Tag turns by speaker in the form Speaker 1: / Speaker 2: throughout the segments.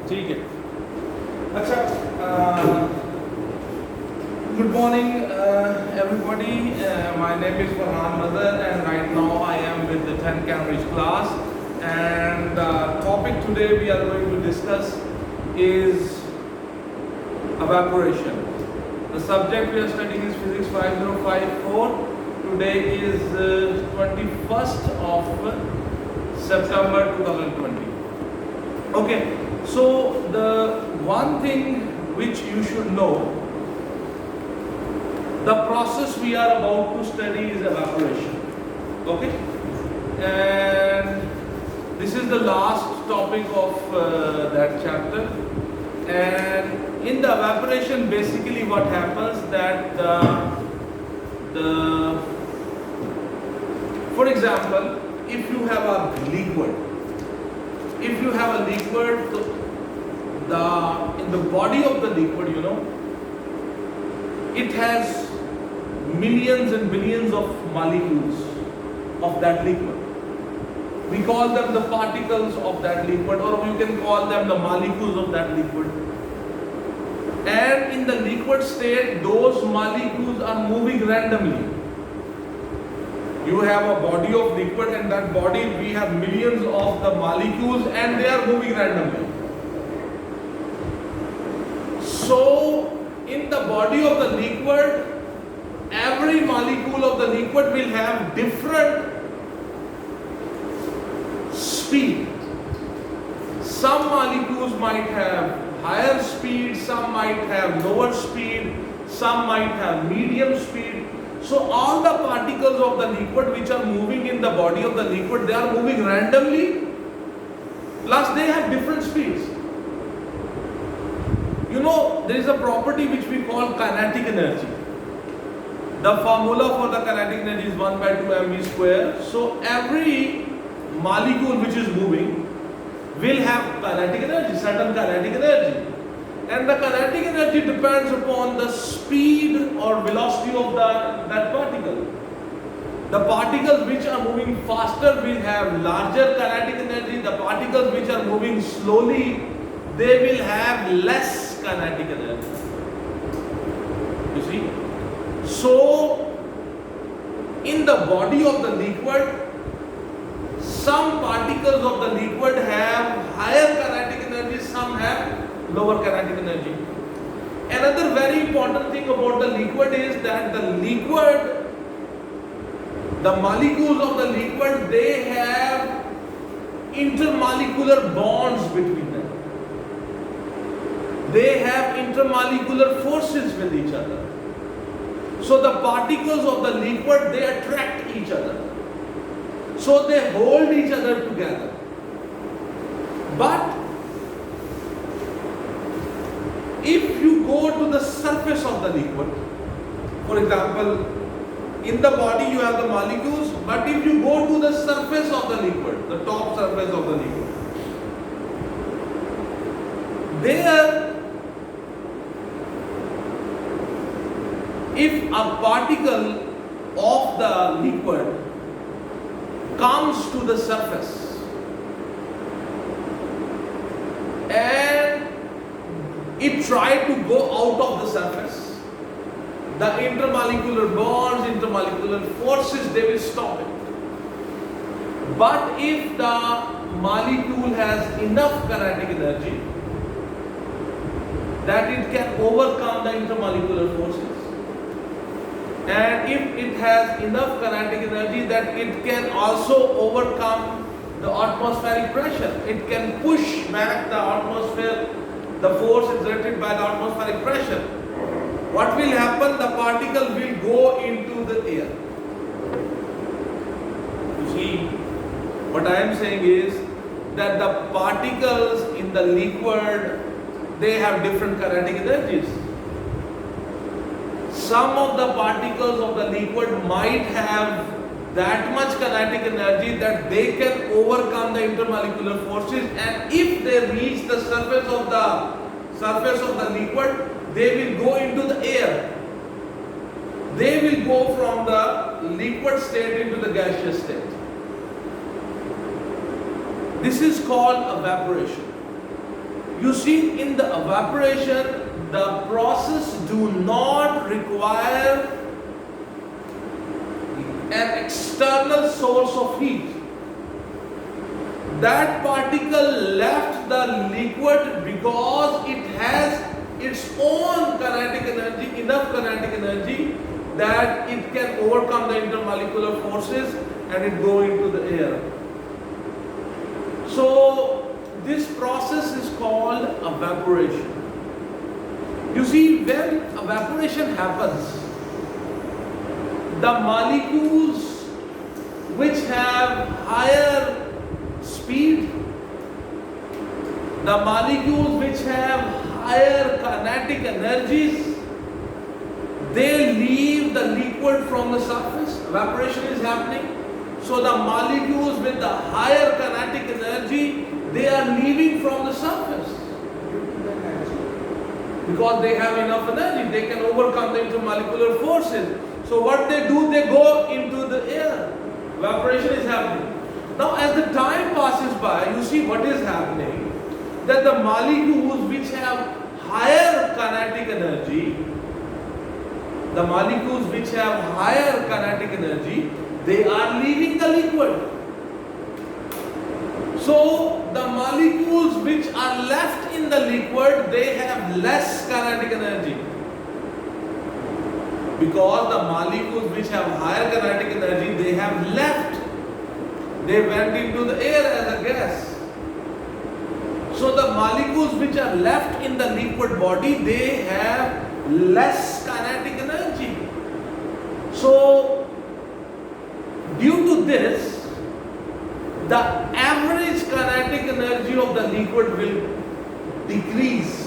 Speaker 1: ठीक है. अच्छा, good morning everybody. My name is Farhan Mazhar and right now I am with the 10th Cambridge class, and the topic today we are going to discuss is evaporation. The subject we are studying is Physics 5054. Today is 21st of September 2020. Okay, so the one thing which you should know, the process we are about to study is evaporation. Okay, and this is the last topic of that chapter. And in the evaporation, basically what happens that for example, if you have a liquid, in the body of the liquid, it has millions and billions of molecules of that liquid. We call them the particles of that liquid, or you can call them the molecules of that liquid. And in the liquid state, those molecules are moving randomly. You have a body of liquid, and that body we have millions of the molecules and they are moving randomly. So in the body of the liquid, every molecule of the liquid will have different speed. Some molecules might have higher speed, some might have lower speed, some might have medium speed. So all the particles of the liquid which are moving in the body of the liquid, they are moving randomly, plus they have different speeds. There is a property which we call kinetic energy. The formula for the kinetic energy is 1 by 2 mv square. So every molecule which is moving will have kinetic energy, certain kinetic energy. And the kinetic energy depends upon the speed or velocity of that particle. The particles which are moving faster will have larger kinetic energy. The particles which are moving slowly, they will have less kinetic energy. You see? So, in the body of the liquid, some particles of the liquid have higher kinetic energy, some have lower kinetic energy. Another very important thing about the liquid is that the molecules of the liquid, they have intermolecular bonds between them. They have intermolecular forces with each other. So the particles of the liquid, they attract each other. So they hold each other together. But if you go to the surface of the liquid, for example, in the body you have the molecules, but if you go to the surface of the liquid, the top surface of the liquid, there, if a particle of the liquid comes to the surface and it tried to go out of the surface, the intermolecular bonds, intermolecular forces, they will stop it. But if the molecule has enough kinetic energy that it can overcome the intermolecular forces, and if it has enough kinetic energy that it can also overcome the atmospheric pressure, it can push back the atmosphere, the force exerted by the atmospheric pressure, what will happen? The particle will go into the air. You see, what I am saying is that the particles in the liquid, they have different kinetic energies. Some of the particles of the liquid might have that much kinetic energy that they can overcome the intermolecular forces, and if they reach the surface of the liquid, they will go into the air. They will go from the liquid state into the gaseous state. This is called evaporation. You see, in the evaporation, the process do not require an external source of heat. That particle left the liquid because it has its own kinetic energy, enough kinetic energy that it can overcome the intermolecular forces and it go into the air. So this process is called evaporation. You see, when evaporation happens, the molecules which have higher speed, the molecules which have higher kinetic energies, they leave the liquid from the surface. Evaporation is happening. So the molecules with the higher kinetic energy, they are leaving from the surface. Because they have enough energy, they can overcome the intermolecular forces. So what they do, they go into the air. Evaporation is happening. Now as the time passes by, you see what is happening, that the molecules which have higher kinetic energy, the molecules which have higher kinetic energy, they are leaving the liquid. So the molecules which are left in the liquid, they have less kinetic energy. Because the molecules which have higher kinetic energy, they have left. They went into the air as a gas. So the molecules which are left in the liquid body, they have less kinetic energy. So due to this, the average kinetic energy of the liquid will decrease.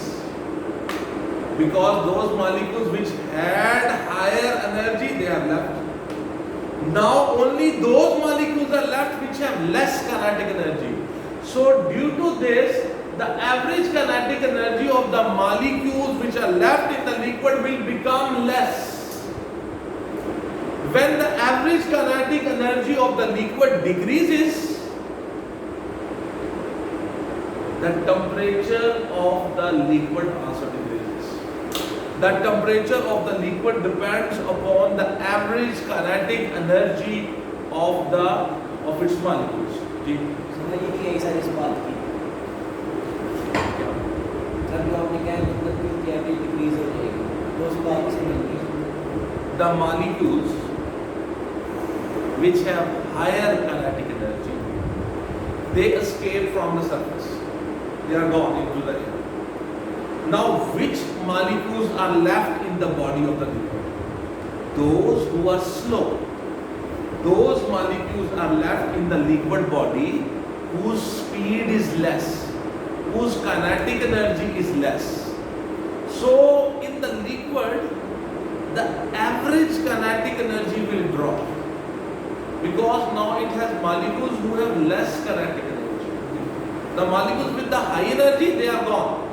Speaker 1: Because those molecules which had higher energy, they are left. Now only those molecules are left which have less kinetic energy. So due to this, the average kinetic energy of the molecules which are left in the liquid will become less. When the average kinetic energy of the liquid decreases, the temperature of the liquid also decreases. The temperature of the liquid depends upon the average kinetic energy of its molecules. जी
Speaker 2: समझिए कि ऐसा इस बात की जब आपने क्या मतलब कि एवरेज डिक्रीज हो जाएगी तो उस बात से मिलती
Speaker 1: the molecules which have higher kinetic energy, they escape from the surface. They are gone into the air. Now, which molecules are left in the body of the liquid? Those who are slow. Those molecules are left in the liquid body whose speed is less, whose kinetic energy is less. So, in the liquid, the average kinetic energy will drop because now it has molecules who have less kinetic energy. The molecules with the high energy, they are gone.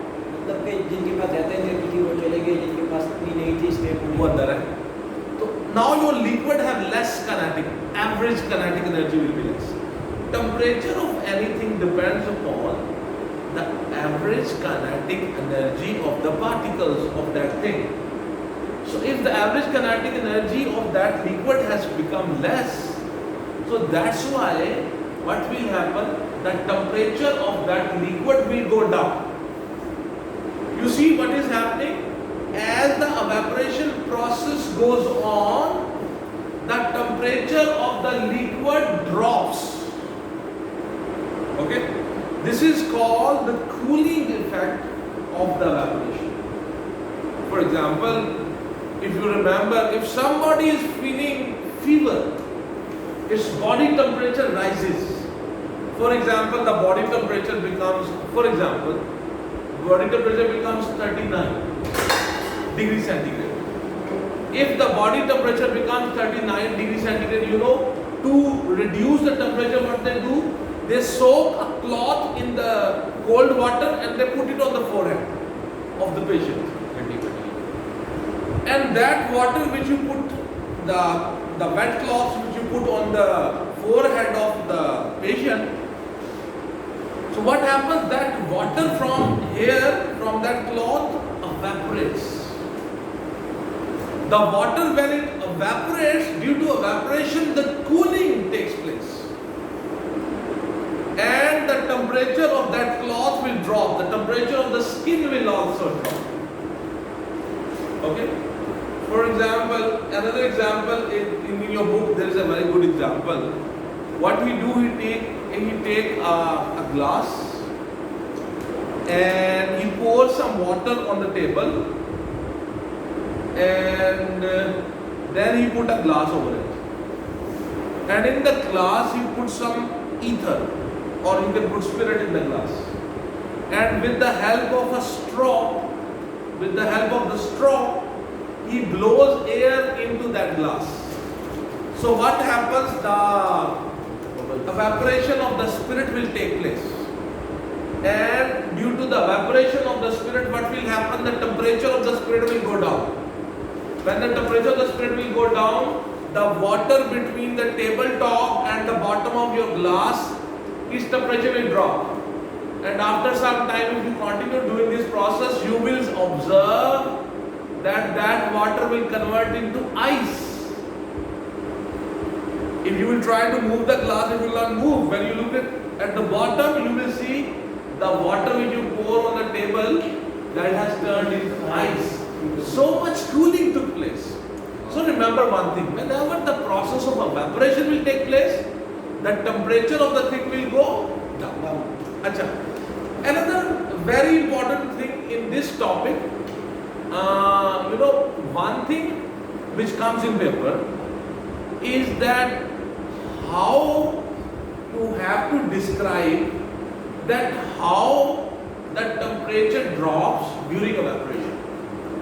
Speaker 2: मतलब कि जिनके पास रहते हैं कि वो चले गए जिनके पास इतनी नहीं थी इसलिए
Speaker 1: वो अंदर है. So now your liquid have less kinetic, average kinetic energy will be less. Temperature of anything depends upon the average kinetic energy of the particles of that thing. So if the average kinetic energy of that liquid has become less, so that's why what will happen, the temperature of that liquid will go down. You see what is happening? As the evaporation process goes on, the temperature of the liquid drops. Okay? This is called the cooling effect of the evaporation. For example, if you remember, if somebody is feeling fever, its body temperature rises. For example, the body temperature becomes, body temperature becomes 39 degrees centigrade. If the body temperature becomes 39 degrees centigrade, you know, to reduce the temperature, what they do? They soak a cloth in the cold water and they put it on the forehead of the patient. And that water which you put, the wet cloth which you put on the forehead of the patient, So what happens, that water from here, from that cloth evaporates. The water, when it evaporates, due to evaporation the cooling takes place. And the temperature of that cloth will drop. The temperature of the skin will also drop. Okay? For example, another example in your book, there is a very good example. What he do, he take a glass and he pours some water on the table, and then he put a glass over it. And in the glass he put some ether, or you can put spirit in the glass. And with the help of a straw, he blows air into that glass. So what happens? The evaporation of the spirit will take place. And due to the evaporation of the spirit, what will happen? The temperature of the spirit will go down. When the temperature of the spirit will go down, the water between the tabletop and the bottom of your glass, its temperature will drop. And after some time, if you continue doing this process, you will observe that water will convert into ice. If you will try to move the glass, it will not move. When you look at the bottom, you will see the water which you pour on the table, that has turned into ice. So much cooling took place. So remember one thing, whenever the process of evaporation will take place, the temperature of the thing will go down. Achha. Another very important thing in this topic, one thing which comes in paper is that how you have to describe that how the temperature drops during evaporation.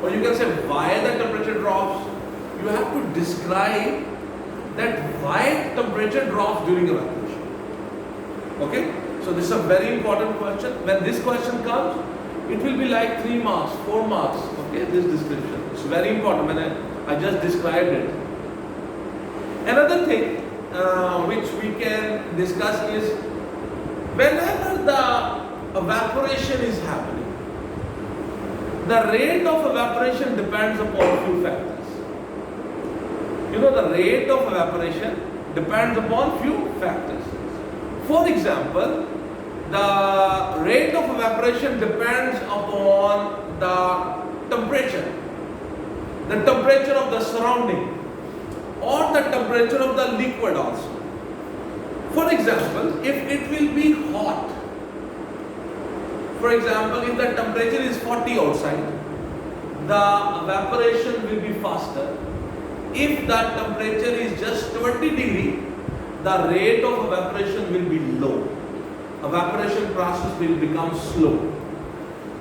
Speaker 1: Or you can say why the temperature drops. You have to describe that why temperature drops during evaporation. Okay? So this is a very important question. When this question comes, it will be like 3 marks, 4 marks. Okay, this description. It's very important when I just described it. Another thing which we can discuss is whenever the evaporation is happening, the rate of evaporation depends upon few factors. The rate of evaporation depends upon few factors. For example, the rate of evaporation depends upon the temperature of the surrounding, or the temperature of the liquid also. For example, if it will be hot, for example, if the temperature is 40 outside, the evaporation will be faster. If the temperature is just 20 degree, the rate of evaporation will be low. Evaporation process will become slow.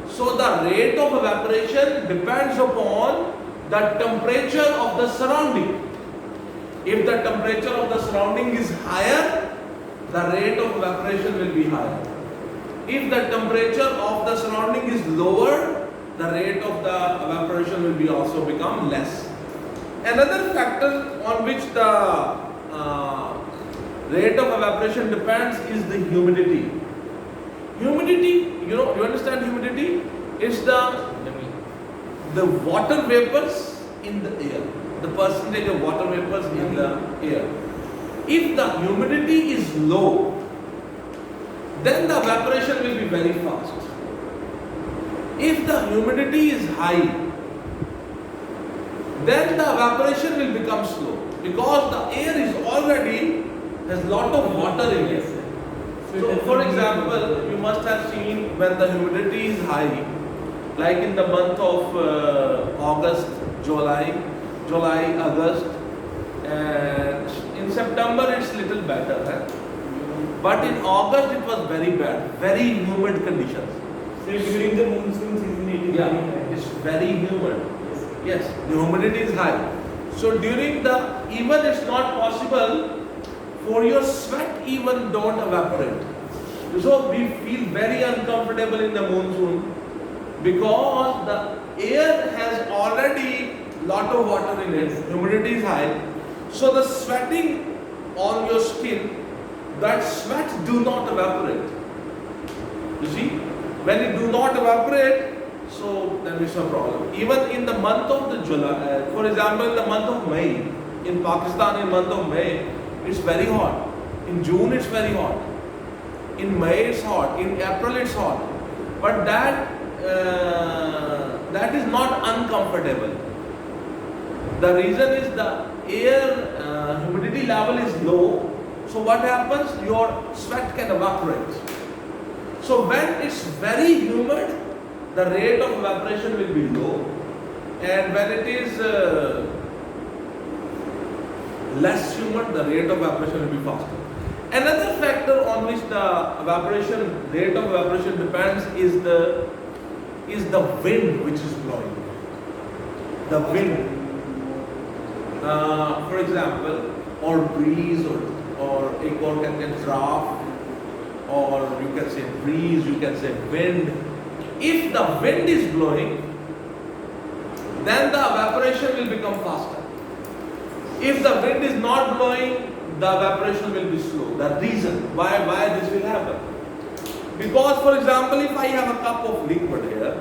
Speaker 1: So the rate of evaporation depends upon the temperature of the surrounding. If the temperature of the surrounding is higher, the rate of evaporation will be higher. If the temperature of the surrounding is lower, the rate of the evaporation will be also become less. Another factor on which the rate of evaporation depends is the humidity. Humidity, you understand humidity? It's the water vapors in the air, the percentage of water vapors in the air. If the humidity is low, then the evaporation will be very fast. If the humidity is high, then the evaporation will become slow, because the air is already has lot of water in it. So for example, you must have seen when the humidity is high, like in the month of August, July, August, and in September it's little better. But in August it was very bad, very humid conditions.
Speaker 2: So during the monsoon season it is very high.
Speaker 1: It's very humid. Yes, the humidity is high. So during even it's not possible for your sweat even don't evaporate. So we feel very uncomfortable in the monsoon because the air has already lot of water in it, humidity is high. So the sweating on your skin, that sweat do not evaporate. You see, when it do not evaporate, so there is a problem. Even in the month of the July, for example, in the month of May, in Pakistan, in month of May, it's very hot. In June, it's very hot. In May, it's hot. In April, it's hot. But that is not uncomfortable. The reason is the air humidity level is low. So what happens? Your sweat can evaporate. So when it's very humid, the rate of evaporation will be low, and when it is less humid, the rate of evaporation will be faster. Another factor on which the rate of evaporation depends is the wind which is blowing. The wind, for example, or breeze, or एक और कहते हैं draft, or you can say breeze, you can say wind. If the wind is blowing, then the evaporation will become faster. If the wind is not blowing, the evaporation will be slow. The reason why this will happen. Because, for example, if I have a cup of liquid here,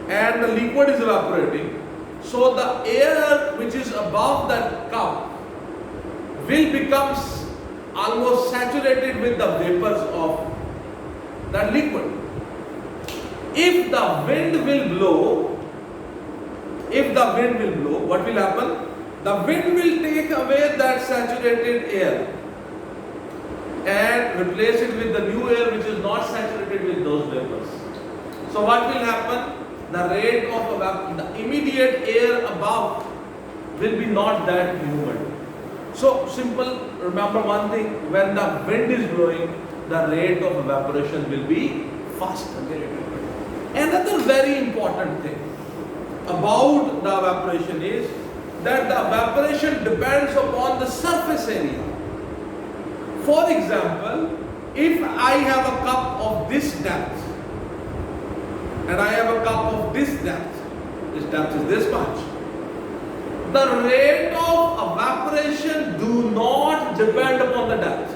Speaker 1: and the liquid is evaporating, so the air which is above that cup will become almost saturated with the vapors of that liquid. If the wind will blow, what will happen? The wind will take away that saturated air and replace it with the new air which is not saturated with those vapors. So what will happen? The rate of the immediate air above will be not that humid. So simple, remember one thing, when the wind is blowing, the rate of evaporation will be faster. Another very important thing about the evaporation is that the evaporation depends upon the surface area. For example, if I have a cup of this depth and I have a cup of this depth is this much, the rate of evaporation do not depend upon the depth.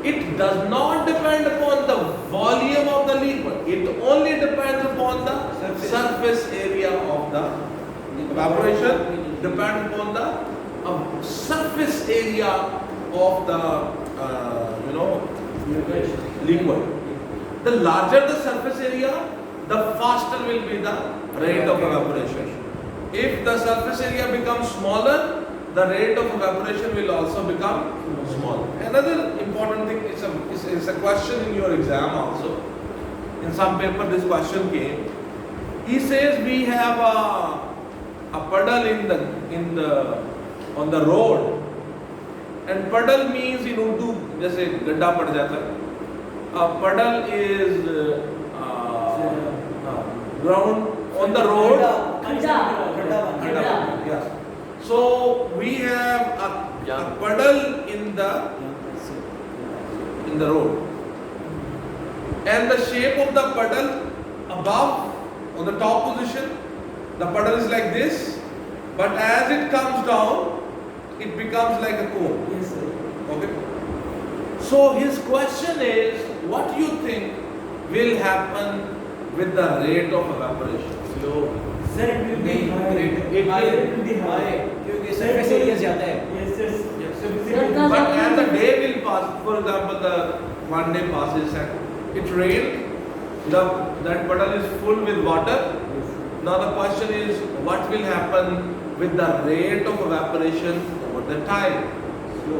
Speaker 1: It does not depend upon the volume of the liquid. It only depends upon the surface area of the evaporation. Depends upon the surface area of the liquid. The larger the surface area, the faster will be the rate of evaporation. If the surface area becomes smaller, the rate of evaporation will also become smaller. Another important thing is a question in your exam also. In some paper this question came. He says we have a puddle on the road, and puddle means in Urdu जैसे गड्ढा पड़ जाता है. A puddle is ground on the road. Yes. So we have a puddle in the road, and the shape of the puddle above on the top position, the puddle is like this, but as it comes down, it becomes like a cone.
Speaker 2: Yes, sir.
Speaker 1: Okay. So his question is, what do you think will happen with the rate of evaporation? Slow.
Speaker 2: Sir, it will be high.
Speaker 1: It
Speaker 2: will be high.
Speaker 3: क्योंकि surface area ज़्यादा है.
Speaker 2: Yes.
Speaker 1: But as the day will pass, for example, the one day passes and it rained, that puddle is full with water. Now the question is, what will happen with the rate of evaporation over the time?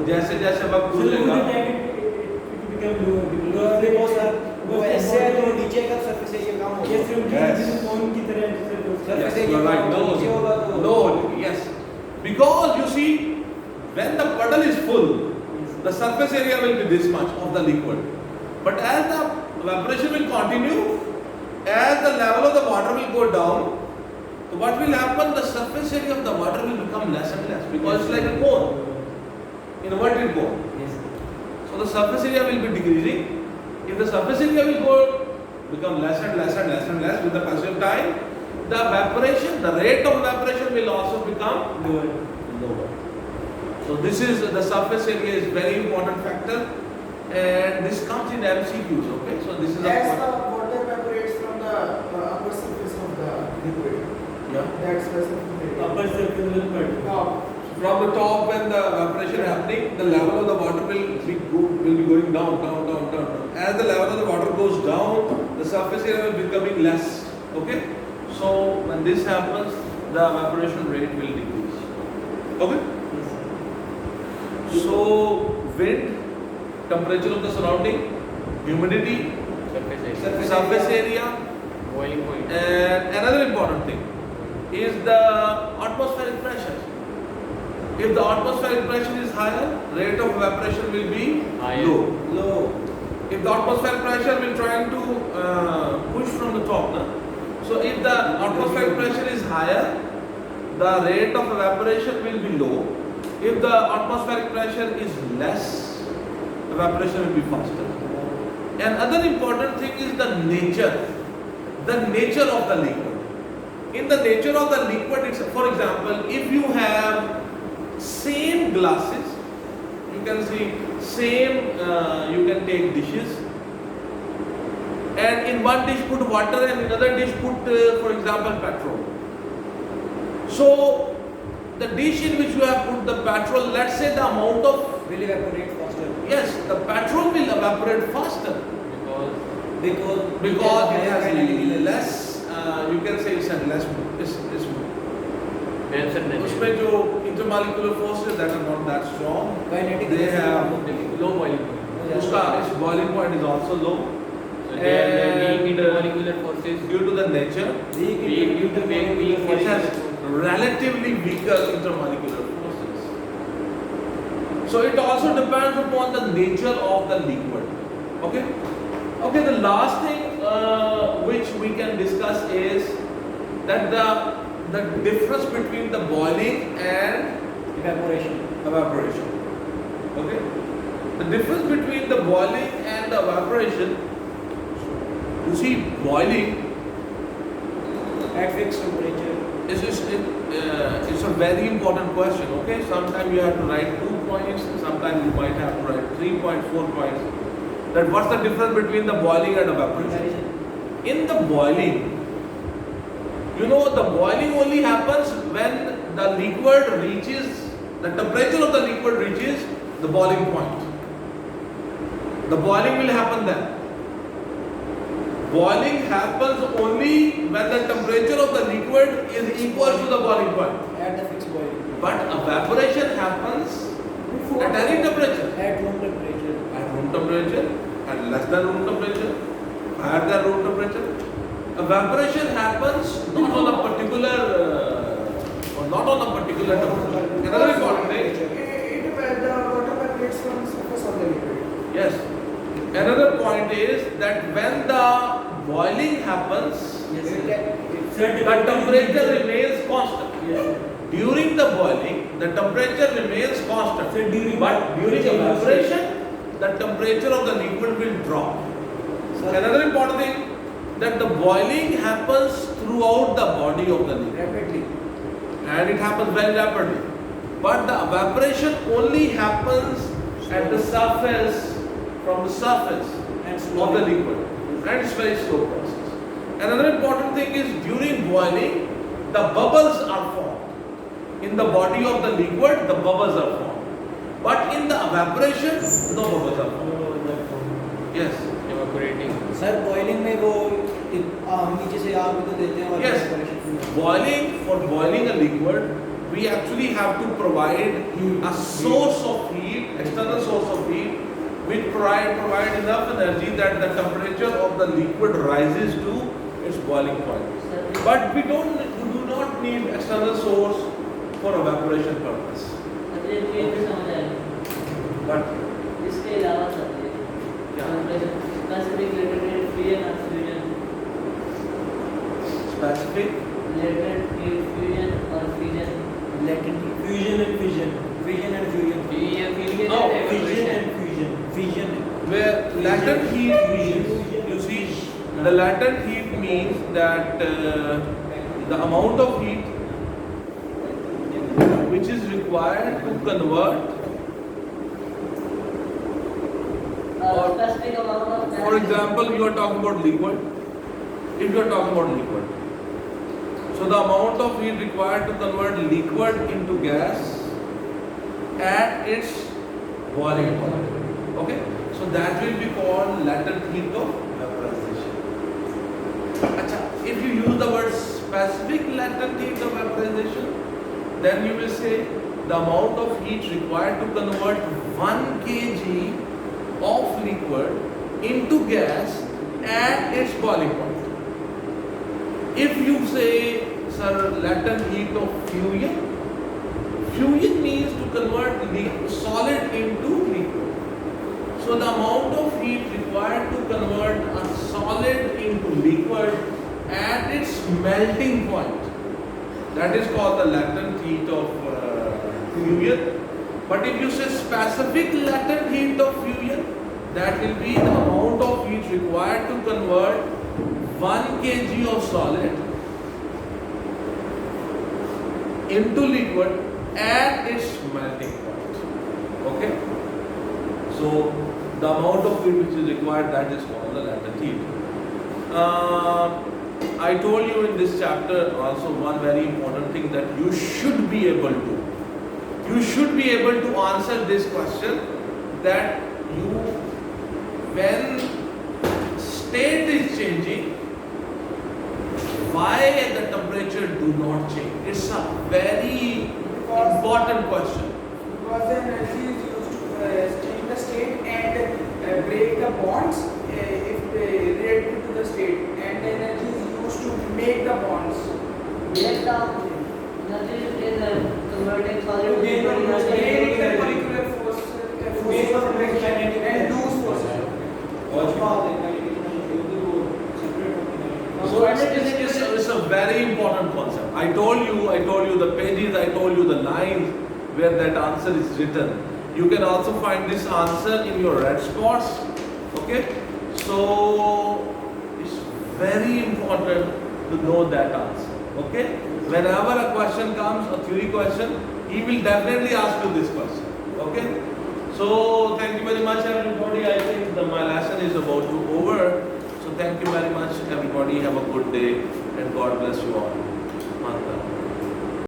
Speaker 1: जैसे जैसे वक्त गुजरेगा,
Speaker 3: वो ऐसे है तो नीचे का surface area कम होगा.
Speaker 1: yes, you are right. No, yes. Because you see, when the puddle is full, the surface area will be this much of the liquid. But as the evaporation will continue, as the level of the water will go down, so what will happen? The surface area of the water will become less and less because it's like a cone, inverted cone. So the surface area will be decreasing. If the surface area will become less and less and less and less with the passage of time, the evaporation, the rate of evaporation will also become lower. So this is the surface area is very important factor. and this comes in MCQs. Okay, so this is
Speaker 3: That's
Speaker 1: a
Speaker 3: the water evaporates from the upper surface of the liquid.
Speaker 1: yeah.
Speaker 3: That's specific.
Speaker 2: Upper circular part.
Speaker 1: From the top when the evaporation happening, the level of the water will be going down, down, down, down, down. As the level of the water goes down, the surface area will be becoming less. Okay, so when this happens, the evaporation rate will decrease. Okay. So wind, temperature of the surrounding, humidity, surface area,
Speaker 2: Boiling point.
Speaker 1: and another important thing is the atmospheric pressure. If the atmospheric pressure is higher, rate of evaporation will be
Speaker 2: Higher.
Speaker 1: low. If the atmospheric pressure will trying to push from the top, na? So if the atmospheric pressure is higher, the rate of evaporation will be low. If the atmospheric pressure is less, evaporation will be faster. Another important thing is the nature of the liquid. In the nature of the liquid, it's, for example, if you have same glasses, you can see same, you can take dishes, and in one dish put water and in another dish put, for example, petrol. So the dish in which you have put the petrol, let's say the amount of,
Speaker 3: Will evaporate faster.
Speaker 1: yes, the petrol will evaporate faster because it has less, you can say it's at less, it's उसमें जो intermolecular forces that are not that strong,
Speaker 3: Kinetic
Speaker 1: they have
Speaker 2: Low boiling point.
Speaker 1: उसका its boiling point is also low.
Speaker 2: So they are
Speaker 1: And,
Speaker 2: weak intermolecular forces.
Speaker 1: Due to the nature, it has relatively weaker intermolecular forces. So it also depends upon the nature of the liquid. Okay. Okay. The last thing which we can discuss is that the difference between the boiling and evaporation. Okay. The difference between the boiling and the evaporation. You see, boiling
Speaker 3: At fixed temperature.
Speaker 1: it's a very important question. Okay, sometimes you have to write 2 points, sometimes you might have to write 3 points, 4 points. That what's the difference between the boiling and evaporation? In the boiling, you know, the boiling only happens when the liquid reaches, the temperature of the liquid reaches the boiling point. The boiling will happen then. Boiling happens only when the temperature of the liquid is equal to the boiling point.
Speaker 3: At the fixed boiling.
Speaker 1: But evaporation happens at any temperature.
Speaker 3: At room temperature.
Speaker 1: At room temperature, at less than room temperature, higher than room temperature. Evaporation happens not on a particular temperature. Another important thing.
Speaker 3: The water evaporates from the surface of the liquid.
Speaker 1: Yes. Another point is that when the boiling happens, the temperature remains constant. During the boiling, the temperature remains constant. But during evaporation, the temperature of the liquid will drop. Another important thing, that the boiling happens throughout the body of the liquid.
Speaker 3: Rapidly.
Speaker 1: And it happens very rapidly. But the evaporation only happens at the surface, from the surface of the liquid. And it's very slow process. Another important thing is during boiling, the bubbles are formed. In the body of the liquid, the bubbles are formed. But in the evaporation, no bubbles are formed. Yes.
Speaker 2: Evaporating.
Speaker 3: Sir boiling में वो नीचे से आग भी तो देते हैं और
Speaker 1: Yes.
Speaker 3: evaporation
Speaker 1: Boiling, for boiling a liquid, we actually have to provide a source of heat, external source of heat, which provide enough energy that the temperature of the liquid rises to its boiling point. But we do not need external source for evaporation purpose. But
Speaker 4: इसके अलावा sir specific related fusion और fusion
Speaker 1: specific
Speaker 4: related fusion और fusion
Speaker 3: latent fusion and fission
Speaker 1: Oh,
Speaker 3: fission and fusion
Speaker 1: where latent heat, you see, the latent heat means that the amount of heat which is required to convert Or-
Speaker 4: specific amount of gas.
Speaker 1: For example, you are talking about liquid. If you are talking about liquid, so the amount of heat required to convert liquid into gas at its boiling point. Okay, so that will be called latent heat of vaporization. Acha, if you use the word specific latent heat of vaporization, then you will say the amount of heat required to convert 1 kg of liquid into gas at its boiling point. If you say, sir, latent heat of fusion, fusion means to convert solid into liquid. So the amount of heat required to convert a solid into liquid at its melting point, that is called the latent heat of fusion. But if you say specific latent heat of fusion, that will be the amount of heat required to convert 1 kg of solid into liquid at its melting point. Okay? So the amount of heat which is required, that is called the latent heat. I told you in this chapter also one very important thing, that you should be able to answer this question, that when state is changing, why the temperature do not change? It's a very important question.
Speaker 5: Because the energy is used to change the state and break the bonds if related to the state, and the energy is used to make the bonds.
Speaker 4: Break down energy in converting solid
Speaker 5: To gain the
Speaker 4: liquid
Speaker 5: force,
Speaker 4: energy.
Speaker 5: gain the molecular force,
Speaker 3: Gain the
Speaker 5: force
Speaker 3: kinetic
Speaker 5: and lose forces.
Speaker 1: So it's a very important concept. I told you the pages, I told you the lines where that answer is written. You can also find this answer in your red spots. Okay? So it's very important to know that answer. Okay? Whenever a question comes, a theory question, he will definitely ask you this question. Okay? So thank you very much, everybody. I think my lesson is about to over. So thank you very much, everybody. Have a good day and God bless you all. Mata.